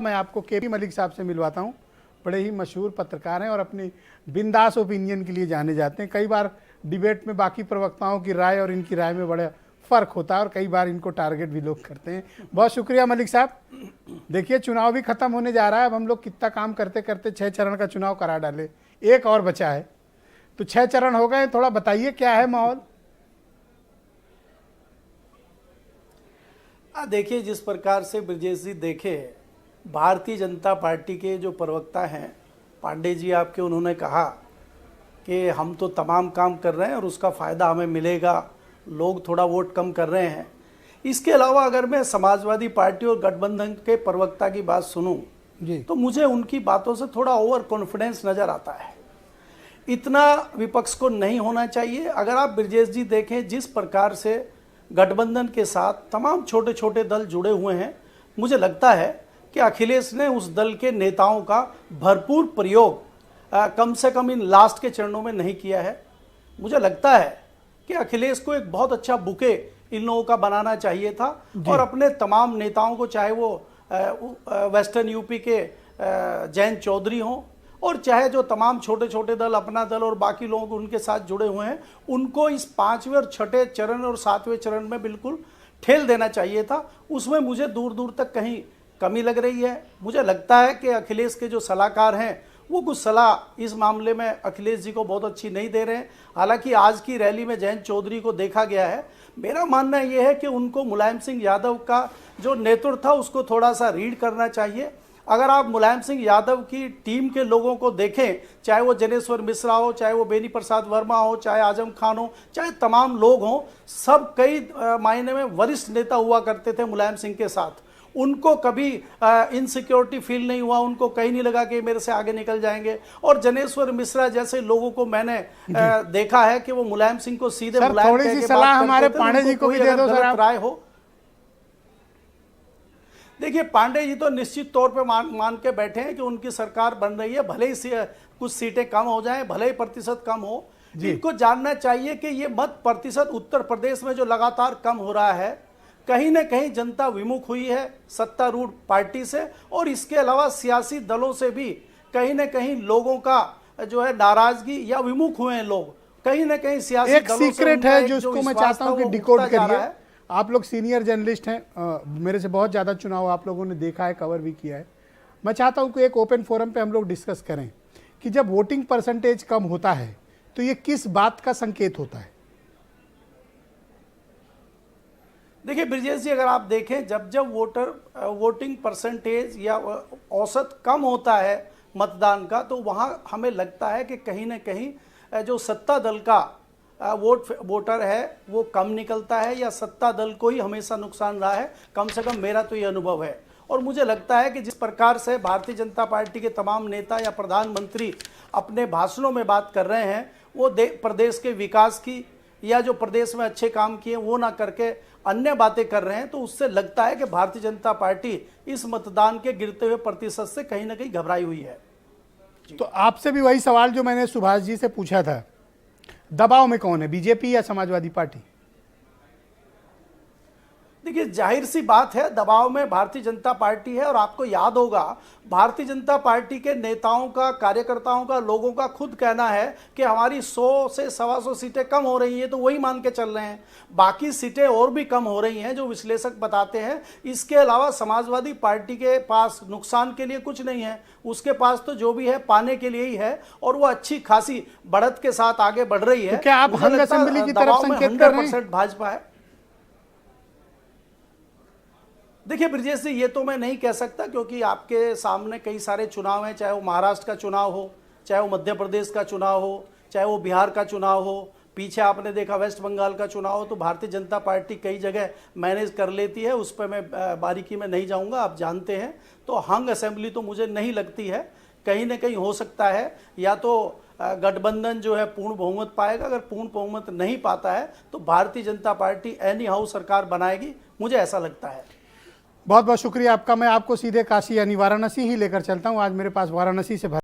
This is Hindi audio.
मैं आपको केपी मलिक साहब से मिलवाता हूं। बड़े ही मशहूर पत्रकार हैं और अपनी बिंदास ओपिनियन के लिए जाने जाते हैं। कई बार डिबेट में बाकी प्रवक्ताओं की राय और इनकी राय में बड़ा फ़र्क होता है और कई बार इनको टारगेट भी लोग करते हैं। बहुत शुक्रिया मलिक साहब। देखिए, चुनाव भी ख़त्म होने जा रहा है। अब हम लोग कितना काम करते करते 6 चरण का चुनाव करा डाले, एक और बचा है, तो 6 चरण हो गए। थोड़ा बताइए क्या है माहौल। देखिए, जिस प्रकार से ब्रजेश जी देखे, भारतीय जनता पार्टी के जो प्रवक्ता हैं पांडे जी आपके, उन्होंने कहा कि हम तो तमाम काम कर रहे हैं और उसका फ़ायदा हमें मिलेगा, लोग थोड़ा वोट कम कर रहे हैं। इसके अलावा अगर मैं समाजवादी पार्टी और गठबंधन के प्रवक्ता की बात सुनूं तो मुझे उनकी बातों से थोड़ा ओवर कॉन्फिडेंस नज़र आता है। इतना विपक्ष को नहीं होना चाहिए। अगर आप ब्रजेश जी देखें, जिस प्रकार से गठबंधन के साथ तमाम छोटे छोटे दल जुड़े हुए हैं, मुझे लगता है कि अखिलेश ने उस दल के नेताओं का भरपूर प्रयोग कम से कम इन लास्ट के चरणों में नहीं किया है। मुझे लगता है कि अखिलेश को एक बहुत अच्छा बुके इन लोगों का बनाना चाहिए था और अपने तमाम नेताओं को, चाहे वो वेस्टर्न यूपी के जयंत चौधरी हों और चाहे जो तमाम छोटे छोटे दल, अपना दल और बाकी लोग उनके साथ जुड़े हुए हैं, उनको इस 5वें और 6ठे चरण और 7वें चरण में बिल्कुल ठेल देना चाहिए था। उसमें मुझे दूर दूर तक कहीं कमी लग रही है। मुझे लगता है कि अखिलेश के जो सलाहकार हैं वो कुछ सलाह इस मामले में अखिलेश जी को बहुत अच्छी नहीं दे रहे हैं। हालांकि आज की रैली में जयंत चौधरी को देखा गया है। मेरा मानना यह है कि उनको मुलायम सिंह यादव का जो नेतृत्व था उसको थोड़ा सा रीड करना चाहिए। अगर आप मुलायम सिंह यादव की टीम के लोगों को देखें, चाहे वो जनेश्वर मिश्रा हो, चाहे वो बेनी प्रसाद वर्मा हो, चाहे आजम खान हो, चाहे तमाम लोग हों, सब कई मायने में वरिष्ठ नेता हुआ करते थे मुलायम सिंह के साथ। उनको कभी इनसिक्योरिटी फील नहीं हुआ, उनको कहीं नहीं लगा कि मेरे से आगे निकल जाएंगे। और जनेश्वर मिश्रा जैसे लोगों को मैंने देखा है कि वो मुलायम सिंह को सीधे मुलायम थोड़ी सी सलाह हमारे पांडे जी को भी दे दो सर। राय हो, देखिए, पांडे जी तो निश्चित तौर पे मान के बैठे हैं कि उनकी सरकार बन रही है। भले ही कुछ सीटें कम हो जाएं, भले ही प्रतिशत कम हो, इनको जानना चाहिए कि ये मत प्रतिशत उत्तर प्रदेश में जो लगातार कम हो रहा है, कहीं ना कहीं जनता विमुख हुई है सत्तारूढ़ पार्टी से, और इसके अलावा सियासी दलों से भी कहीं ना कहीं लोगों का जो है नाराजगी या विमुख हुए हैं लोग। कहीं ना कहीं सियासी एक सीक्रेट है जिसको मैं चाहता हूं कि डिकोड करिए। आप लोग सीनियर जर्नलिस्ट हैं, मेरे से बहुत ज़्यादा चुनाव आप लोगों ने देखा है, कवर भी किया है। मैं चाहता हूं कि एक ओपन फोरम पे हम लोग डिस्कस करें कि जब वोटिंग परसेंटेज कम होता है तो ये किस बात का संकेत होता है। देखिए ब्रजेश जी, अगर आप देखें, जब वोटिंग परसेंटेज या औसत कम होता है मतदान का, तो वहाँ हमें लगता है कि कहीं ना कहीं जो सत्ता दल का वोटर है वो कम निकलता है, या सत्ता दल को ही हमेशा नुकसान रहा है। कम से कम मेरा तो ये अनुभव है। और मुझे लगता है कि जिस प्रकार से भारतीय जनता पार्टी के तमाम नेता या प्रधानमंत्री अपने भाषणों में बात कर रहे हैं, वो प्रदेश के विकास की या जो प्रदेश में अच्छे काम किए वो ना करके अन्य बातें कर रहे हैं, तो उससे लगता है कि भारतीय जनता पार्टी इस मतदान के गिरते हुए प्रतिशत से कहीं ना कहीं घबराई हुई है। तो आपसे भी वही सवाल जो मैंने सुभाष जी से पूछा था, दबाव में कौन है, बीजेपी या समाजवादी पार्टी? देखिए, जाहिर सी बात है, दबाव में भारतीय जनता पार्टी है। और आपको याद होगा, भारतीय जनता पार्टी के नेताओं का, कार्यकर्ताओं का, लोगों का खुद कहना है कि हमारी 100 से 125 सीटें कम हो रही हैं, तो वही मान के चल रहे हैं। बाकी सीटें और भी कम हो रही हैं जो विश्लेषक बताते हैं। इसके अलावा समाजवादी पार्टी के पास नुकसान के लिए कुछ नहीं है, उसके पास तो जो भी है पाने के लिए ही है, और वो अच्छी खासी बढ़त के साथ आगे बढ़ रही है। तो क्या आप हंग असेंबली की तरफ संकेत कर रहे हैं? भाजपा है। देखिए ब्रजेश जी, ये तो मैं नहीं कह सकता, क्योंकि आपके सामने कई सारे चुनाव हैं, चाहे वो महाराष्ट्र का चुनाव हो, चाहे वो मध्य प्रदेश का चुनाव हो, चाहे वो बिहार का चुनाव हो, पीछे आपने देखा वेस्ट बंगाल का चुनाव हो। तो भारतीय जनता पार्टी कई जगह मैनेज कर लेती है, उस पर मैं बारीकी में नहीं जाऊंगा, आप जानते हैं। तो हंग असेंबली तो मुझे नहीं लगती है। कहीं ना कहीं हो सकता है या तो गठबंधन जो है पूर्ण बहुमत पाएगा, अगर पूर्ण बहुमत नहीं पाता है तो Bharatiya Janata party any how सरकार बनाएगी, मुझे ऐसा लगता है। बहुत बहुत शुक्रिया आपका। मैं आपको सीधे काशी यानी वाराणसी ही लेकर चलता हूं। आज मेरे पास वाराणसी से